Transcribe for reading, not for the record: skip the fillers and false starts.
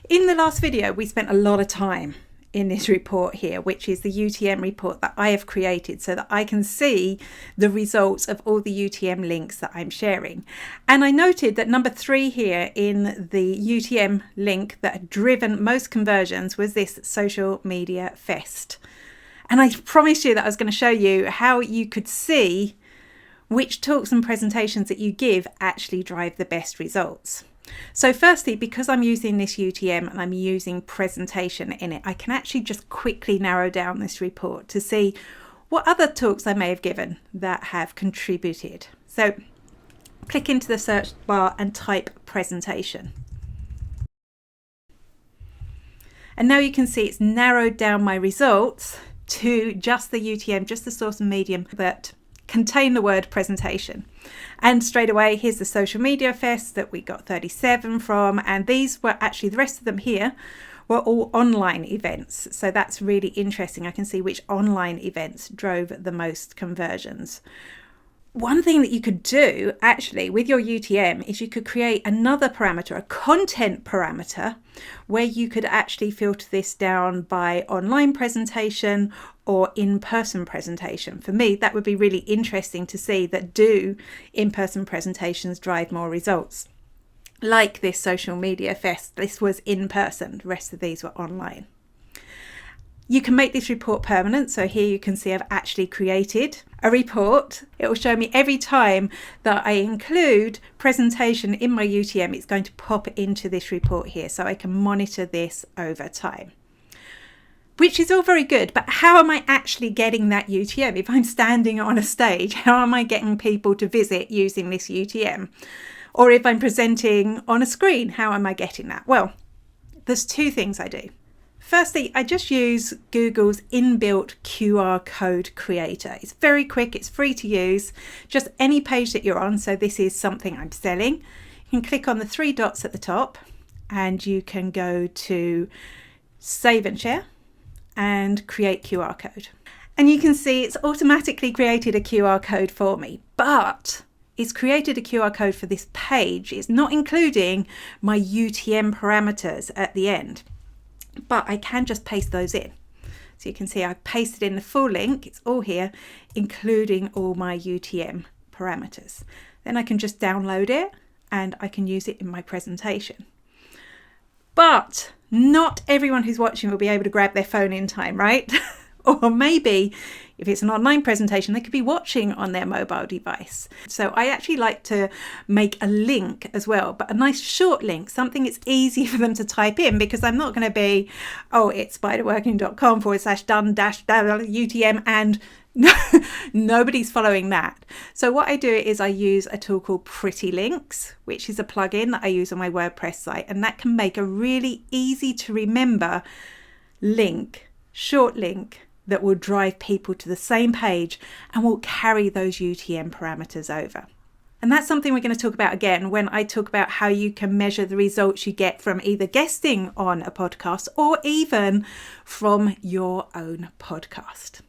In the last video, we spent a lot of time in this report here, which is the UTM report that I have created so that I can see the results of all the UTM links that I'm sharing. And I noted that number 3 here in the UTM link that had driven most conversions was this social media fest. And I promised you that I was going to show you how you could see which talks and presentations that you give actually drive the best results. So firstly, because I'm using this UTM and I'm using presentation in it, I can actually just quickly narrow down this report to see what other talks I may have given that have contributed. So click into the search bar and type presentation. And now you can see it's narrowed down my results to just the UTM, just the source and medium that contain the word presentation. And straight away, here's the social media fest that we got 37 from, and these were actually, the rest of them here were all online events. So that's really interesting. I can see which online events drove the most conversions. One thing that you could do actually with your UTM is you could create another parameter, a content parameter, where you could actually filter this down by online presentation or in-person presentation. For me, that would be really interesting to see that do in-person presentations drive more results. Like this social media fest, this was in person, the rest of these were online. You can make this report permanent. So here you can see I've actually created a report. It will show me every time that I include presentation in my UTM, it's going to pop into this report here. So I can monitor this over time, which is all very good. But how am I actually getting that UTM? If I'm standing on a stage, how am I getting people to visit using this UTM? Or if I'm presenting on a screen, how am I getting that? Well, there's 2 things I do. Firstly, I just use Google's inbuilt QR code creator. It's very quick, it's free to use, just any page that you're on. So this is something I'm selling. You can click on the 3 dots at the top and you can go to save and share and create QR code. And you can see it's automatically created a QR code for me, but it's created a QR code for this page. It's not including my UTM parameters at the end. But I can just paste those in. So you can see I've pasted in the full link. It's all here, including all my UTM parameters. Then I can just download it and I can use it in my presentation. But not everyone who's watching will be able to grab their phone in time, right? Or maybe if it's an online presentation, they could be watching on their mobile device. So I actually like to make a link as well, but a nice short link, something it's easy for them to type in, because I'm not going to be, oh, it's spiderworking.com/done-UTM and nobody's following that. So what I do is I use a tool called Pretty Links, which is a plugin that I use on my WordPress site, and that can make a really easy to remember link, short link, that will drive people to the same page and will carry those UTM parameters over. And that's something we're going to talk about again when I talk about how you can measure the results you get from either guesting on a podcast or even from your own podcast.